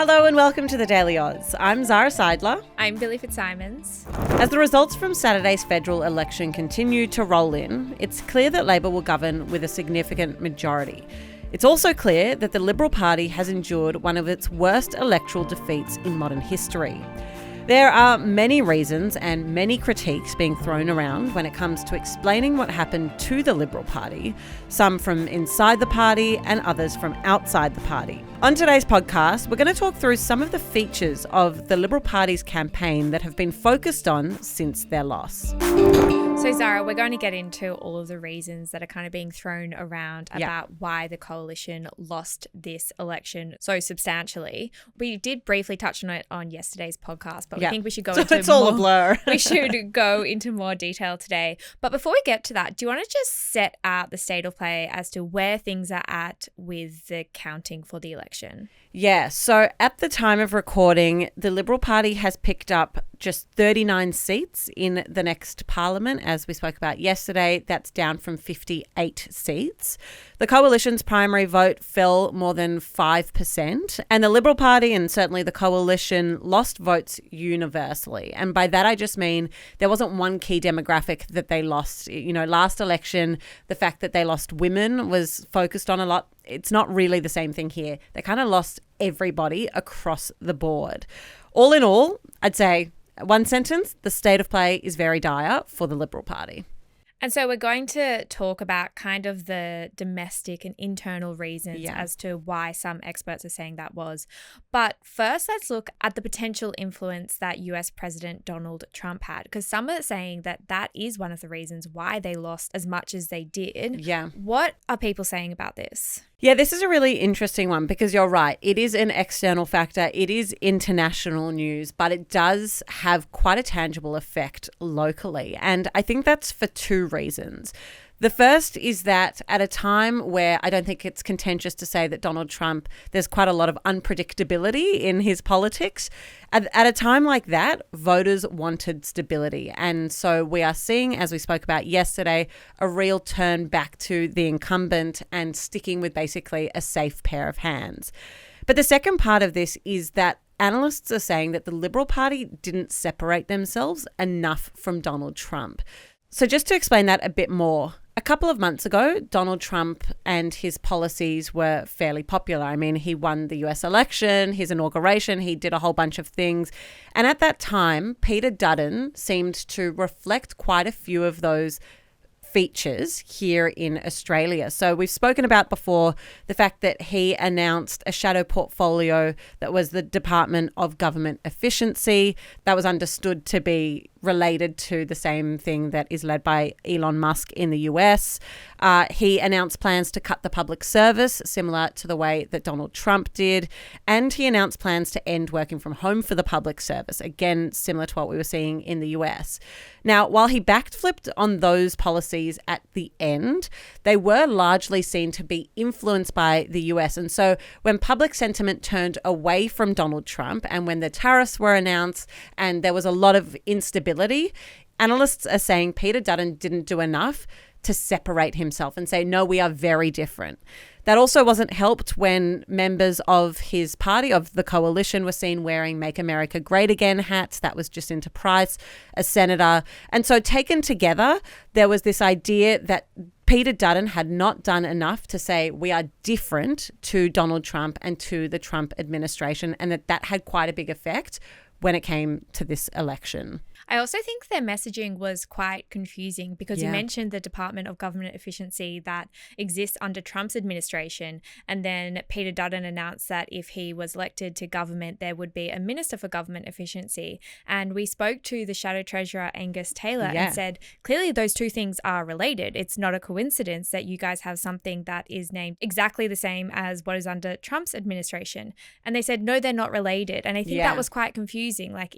Hello and welcome to the Daily Aus. I'm Zara Seidler. I'm Billi FitzSimons. As the results from Saturday's federal election continue to roll in, it's clear that Labor will govern with a significant majority. It's also clear that the Liberal Party has endured one of its worst electoral defeats in modern history. There are many reasons and many critiques being thrown around when it comes to explaining what happened to the Liberal Party, some from inside the party and others from outside the party. On today's podcast, we're going to talk through some of the features of the Liberal Party's campaign that have been focused on since their loss. So Zara, we're going to get into all of the reasons that are kind of being thrown around about why the coalition lost this election so substantially. We did briefly touch on it on yesterday's podcast, but we think we should go into it's all a blur. We should go into more detail today. But before we get to that, do you want to just set out the state of play as to where things are at with the counting for the election? Yeah, so at the time of recording, the Liberal Party has picked up just 39 seats in the next parliament. As we spoke about yesterday, that's down from 58 seats. The coalition's primary vote fell more than 5%, and the Liberal Party and certainly the coalition lost votes universally. And by that, I just mean there wasn't one key demographic that they lost. You know, last election, the fact that they lost women was focused on a lot. It's not really the same thing here. They kind of lost everybody across the board. All in all, I'd say one sentence, the state of play is very dire for the Liberal Party. And so we're going to talk about kind of the domestic and internal reasons as to why some experts are saying that was. But first, let's look at the potential influence that US President Donald Trump had, because some are saying that that is one of the reasons why they lost as much as they did. Yeah. What are people saying about this? Yeah, this is a really interesting one because you're right. It is an external factor. It is international news, but it does have quite a tangible effect locally. And I think that's for two reasons. The first is that at a time where I don't think it's contentious to say that Donald Trump, there's quite a lot of unpredictability in his politics. At a time like that, voters wanted stability. And so we are seeing, as we spoke about yesterday, a real turn back to the incumbent and sticking with basically a safe pair of hands. But the second part of this is that analysts are saying that the Liberal Party didn't separate themselves enough from Donald Trump. So just to explain that a bit more, a couple of months ago, Donald Trump and his policies were fairly popular. I mean, he won the US election, his inauguration, he did a whole bunch of things. And at that time, Peter Dutton seemed to reflect quite a few of those features here in Australia. So we've spoken about before the fact that he announced a shadow portfolio that was the Department of Government Efficiency. That was understood to be related to the same thing that is led by Elon Musk in the US. He announced plans to cut the public service, similar to the way that Donald Trump did. And he announced plans to end working from home for the public service, again, similar to what we were seeing in the US. Now, while he backflipped on those policies at the end, they were largely seen to be influenced by the US. And so when public sentiment turned away from Donald Trump and when the tariffs were announced and there was a lot of instability, analysts are saying Peter Dutton didn't do enough to separate himself and say, no, we are very different. That also wasn't helped when members of his party, of the coalition, were seen wearing Make America Great Again hats. That was Jacinta Price, a senator. And so taken together, there was this idea that Peter Dutton had not done enough to say we are different to Donald Trump and to the Trump administration, and that had quite a big effect when it came to this election. I also think their messaging was quite confusing because you mentioned the Department of Government Efficiency that exists under Trump's administration. And then Peter Dutton announced that if he was elected to government, there would be a Minister for Government Efficiency. And we spoke to the Shadow Treasurer, Angus Taylor, and said, clearly those two things are related. It's not a coincidence that you guys have something that is named exactly the same as what is under Trump's administration. And they said, no, they're not related. And I think that was quite confusing. Like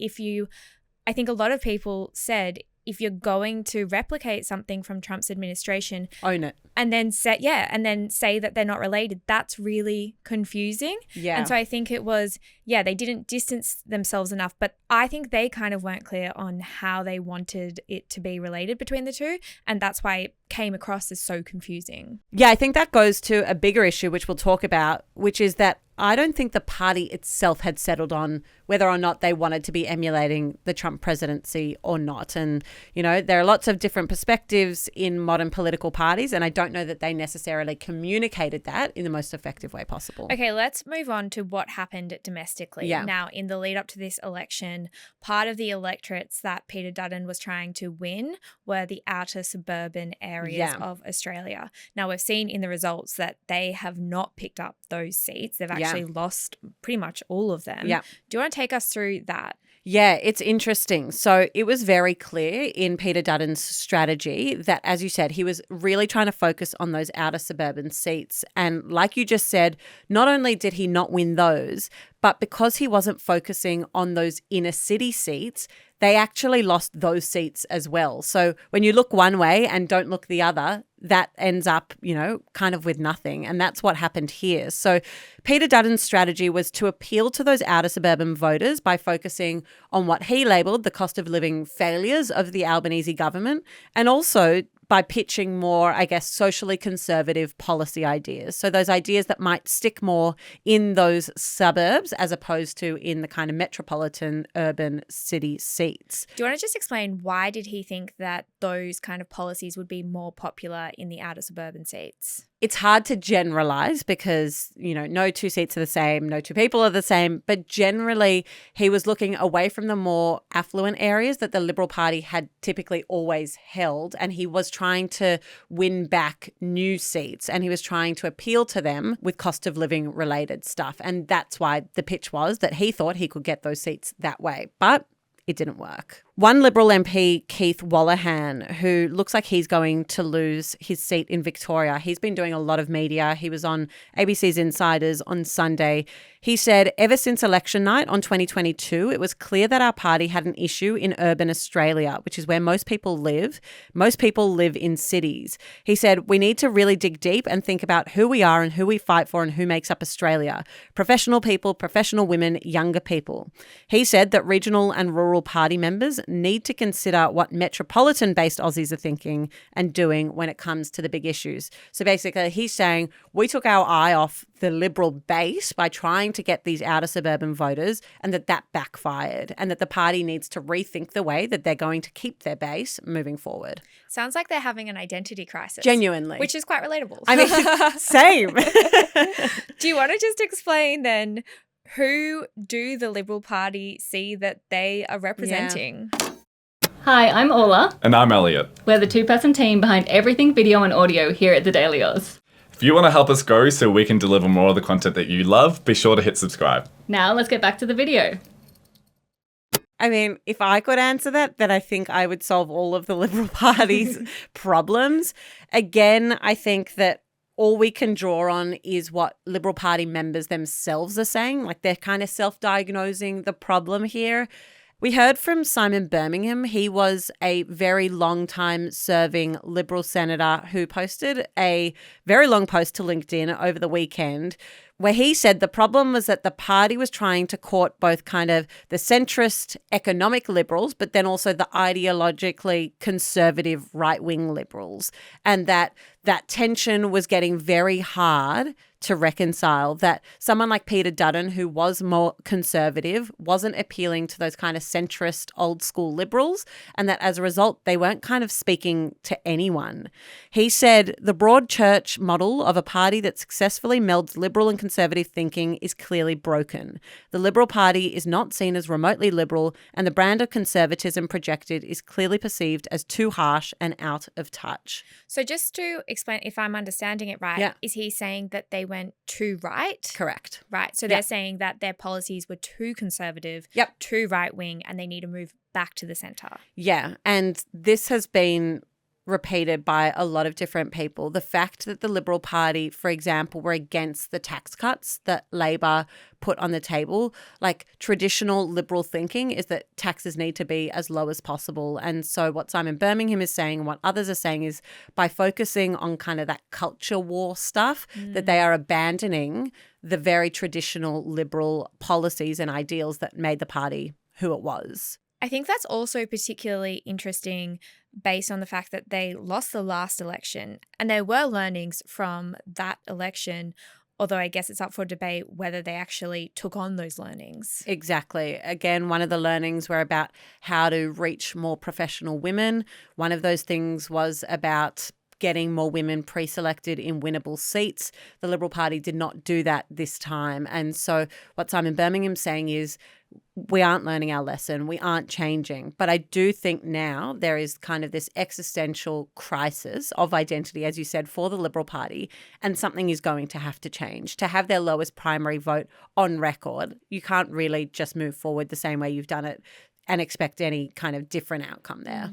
I think a lot of people said, if you're going to replicate something from Trump's administration, own it. And then say that they're not related, that's really confusing. Yeah. And so I think it was, they didn't distance themselves enough, but I think they kind of weren't clear on how they wanted it to be related between the two. And that's why it came across as so confusing. Yeah, I think that goes to a bigger issue, which we'll talk about, which is that I don't think the party itself had settled on whether or not they wanted to be emulating the Trump presidency or not. And, you know, there are lots of different perspectives in modern political parties, and I don't know that they necessarily communicated that in the most effective way possible. Okay, let's move on to what happened domestically. Yeah. Now, in the lead up to this election, part of the electorates that Peter Dutton was trying to win were the outer suburban areas of Australia. Now, we've seen in the results that they have not picked up those seats. They've actually lost pretty much all of them. Yeah. Do you want to take us through that? Yeah, it's interesting. So it was very clear in Peter Dutton's strategy that, as you said, he was really trying to focus on those outer suburban seats. And like you just said, not only did he not win those, but because he wasn't focusing on those inner city seats, they actually lost those seats as well. So when you look one way and don't look the other, that ends up, you know, kind of with nothing. And that's what happened here. So Peter Dutton's strategy was to appeal to those outer suburban voters by focusing on what he labelled the cost of living failures of the Albanese government, and also by pitching more, I guess, socially conservative policy ideas. So those ideas that might stick more in those suburbs as opposed to in the kind of metropolitan urban city seats. Do you want to just explain why did he think that those kind of policies would be more popular in the outer suburban seats? It's hard to generalize because, you know, no two seats are the same, no two people are the same. But generally, he was looking away from the more affluent areas that the Liberal Party had typically always held. And he was trying to win back new seats, and he was trying to appeal to them with cost of living related stuff. And that's why the pitch was that he thought he could get those seats that way. But it didn't work. One Liberal MP, Keith Wallahan, who looks like he's going to lose his seat in Victoria. He's been doing a lot of media. He was on ABC's Insiders on Sunday. He said, ever since election night on 2022, it was clear that our party had an issue in urban Australia, which is where most people live. Most people live in cities. He said, we need to really dig deep and think about who we are and who we fight for and who makes up Australia. Professional people, professional women, younger people. He said that regional and rural party members need to consider what metropolitan-based Aussies are thinking and doing when it comes to the big issues. So basically, he's saying we took our eye off the Liberal base by trying to get these outer suburban voters, and that backfired, and that the party needs to rethink the way that they're going to keep their base moving forward. Sounds like they're having an identity crisis. Genuinely. Which is quite relatable. I mean, same. Do you want to just explain then who do the Liberal Party see that they are representing? Yeah. Hi, I'm Ola. And I'm Elliot. We're the two-person team behind everything video and audio here at the Daily Aus. If you want to help us grow so we can deliver more of the content that you love, be sure to hit subscribe. Now let's get back to the video. I mean, if I could answer that, then I think I would solve all of the Liberal Party's problems. Again, I think that all we can draw on is what Liberal Party members themselves are saying. Like, they're kind of self-diagnosing the problem here. We heard from Simon Birmingham. He was a very long time serving Liberal senator who posted a very long post to LinkedIn over the weekend where he said the problem was that the party was trying to court both kind of the centrist economic Liberals, but then also the ideologically conservative right-wing Liberals, and that tension was getting very hard to reconcile, that someone like Peter Dutton, who was more conservative, wasn't appealing to those kind of centrist old school Liberals, and that as a result, they weren't kind of speaking to anyone. He said the broad church model of a party that successfully melds Liberal and conservative thinking is clearly broken. The Liberal Party is not seen as remotely liberal, and the brand of conservatism projected is clearly perceived as too harsh and out of touch. So just to explain, if I'm understanding it right, is he saying that they went too right? Correct. Right. So they're saying that their policies were too conservative, too right-wing, and they need to move back to the centre. Yeah. And this has been repeated by a lot of different people. The fact that the Liberal Party, for example, were against the tax cuts that Labor put on the table, like traditional Liberal thinking is that taxes need to be as low as possible. And so what Simon Birmingham is saying and what others are saying is by focusing on kind of that culture war stuff, that they are abandoning the very traditional Liberal policies and ideals that made the party who it was. I think that's also particularly interesting based on the fact that they lost the last election, and there were learnings from that election, although I guess it's up for debate whether they actually took on those learnings. Exactly. Again, one of the learnings were about how to reach more professional women. One of those things was about getting more women pre-selected in winnable seats. The Liberal Party did not do that this time. And so what Simon Birmingham's saying is, we aren't learning our lesson. We aren't changing. But I do think now there is kind of this existential crisis of identity, as you said, for the Liberal Party, and something is going to have to change. To have their lowest primary vote on record, you can't really just move forward the same way you've done it and expect any kind of different outcome there.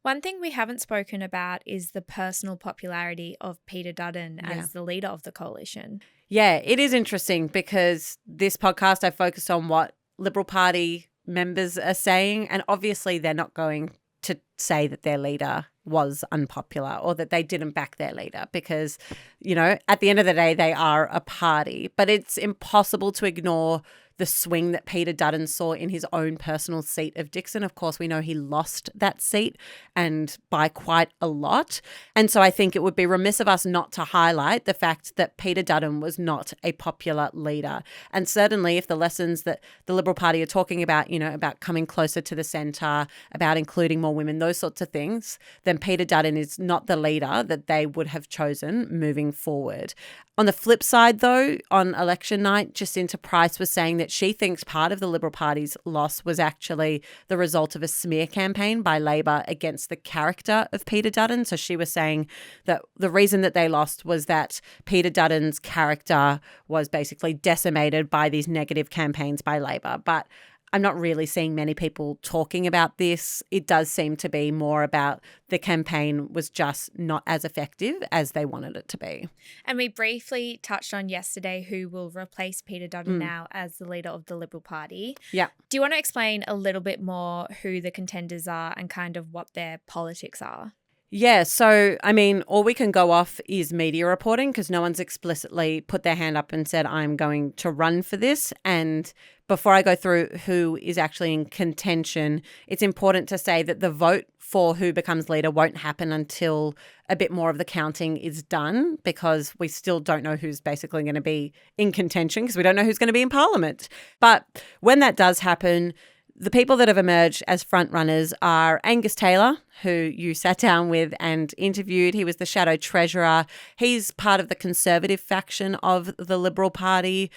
One thing we haven't spoken about is the personal popularity of Peter Dutton as the leader of the coalition. Yeah, it is interesting because this podcast, I focus on what Liberal Party members are saying, and obviously they're not going to say that their leader was unpopular or that they didn't back their leader because, you know, at the end of the day, they are a party. But it's impossible to ignore the swing that Peter Dutton saw in his own personal seat of Dixon. Of course, we know he lost that seat and by quite a lot. And so I think it would be remiss of us not to highlight the fact that Peter Dutton was not a popular leader. And certainly if the lessons that the Liberal Party are talking about, you know, about coming closer to the centre, about including more women, those sorts of things, then Peter Dutton is not the leader that they would have chosen moving forward. On the flip side, though, on election night, Jacinta Price was saying that she thinks part of the Liberal Party's loss was actually the result of a smear campaign by Labor against the character of Peter Dutton. So she was saying that the reason that they lost was that Peter Dutton's character was basically decimated by these negative campaigns by Labor. But I'm not really seeing many people talking about this. It does seem to be more about the campaign was just not as effective as they wanted it to be. And we briefly touched on yesterday who will replace Peter Dutton now as the leader of the Liberal Party. Yeah. Do you want to explain a little bit more who the contenders are and kind of what their politics are? Yeah, so, I mean, all we can go off is media reporting because no one's explicitly put their hand up and said, I'm going to run for this. And before I go through who is actually in contention, it's important to say that the vote for who becomes leader won't happen until a bit more of the counting is done because we still don't know who's basically going to be in contention because we don't know who's going to be in Parliament. But when that does happen, the people that have emerged as front runners are Angus Taylor, who you sat down with and interviewed. He was the shadow treasurer. He's part of the Conservative faction of the Liberal Party.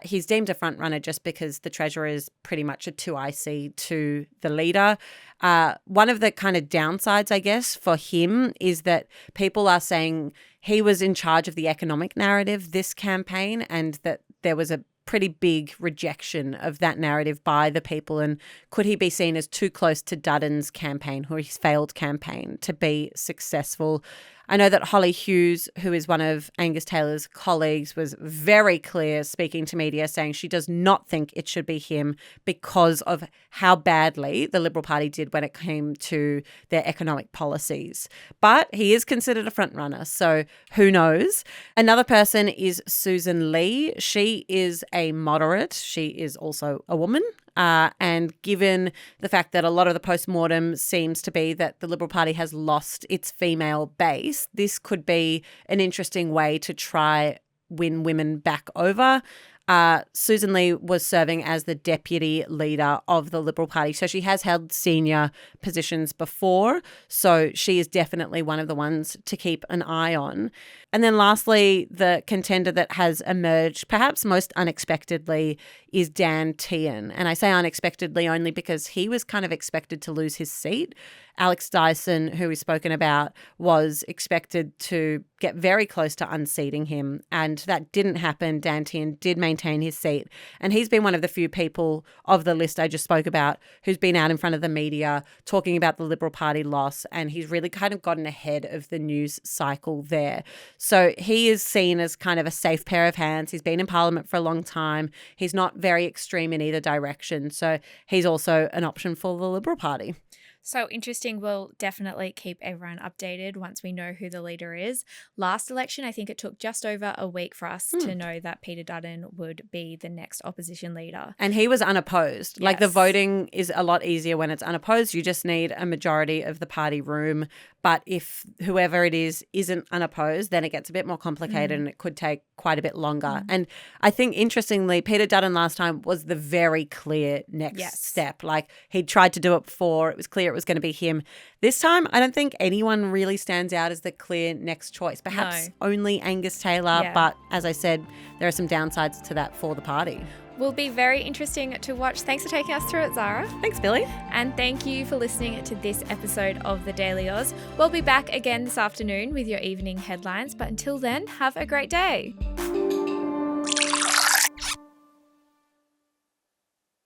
He's deemed a front runner just because the treasurer is pretty much a 2IC to the leader. One of the kind of downsides, I guess, for him is that people are saying he was in charge of the economic narrative this campaign and that there was a pretty big rejection of that narrative by the people. And could he be seen as too close to Dutton's campaign or his failed campaign to be successful? I know that Holly Hughes, who is one of Angus Taylor's colleagues, was very clear speaking to media saying she does not think it should be him because of how badly the Liberal Party did when it came to their economic policies. But he is considered a frontrunner, so who knows? Another person is Susan Lee. She is a moderate. She is also a woman. And given the fact that a lot of the postmortem seems to be that the Liberal Party has lost its female base, this could be an interesting way to try win women back over. Susan Lee was serving as the deputy leader of the Liberal Party. So she has held senior positions before. So she is definitely one of the ones to keep an eye on. And then lastly, the contender that has emerged perhaps most unexpectedly is Dan Tehan. And I say unexpectedly only because he was kind of expected to lose his seat. Alex Dyson, who we've spoken about, was expected to get very close to unseating him. And that didn't happen. Dan Tehan did maintain his seat. And he's been one of the few people of the list I just spoke about who's been out in front of the media talking about the Liberal Party loss. And he's really kind of gotten ahead of the news cycle there. So he is seen as kind of a safe pair of hands. He's been in Parliament for a long time. He's not very extreme in either direction. So he's also an option for the Liberal Party. So interesting. We'll definitely keep everyone updated once we know who the leader is. Last election, I think it took just over a week for us to know that Peter Dutton would be the next opposition leader. And he was unopposed. Like the voting is a lot easier when it's unopposed. You just need a majority of the party room. But if whoever it is isn't unopposed, then it gets a bit more complicated and it could take quite a bit longer. And I think, interestingly, Peter Dutton last time was the very clear next step. Like he'd tried to do it before. It was clear it was going to be him. This time, I don't think anyone really stands out as the clear next choice. Perhaps only Angus Taylor. But as I said, there are some downsides to that for the party. Will be very interesting to watch. Thanks for taking us through it, Zara. Thanks, Billi. And thank you for listening to this episode of The Daily Aus. We'll be back again this afternoon with your evening headlines. But until then, have a great day.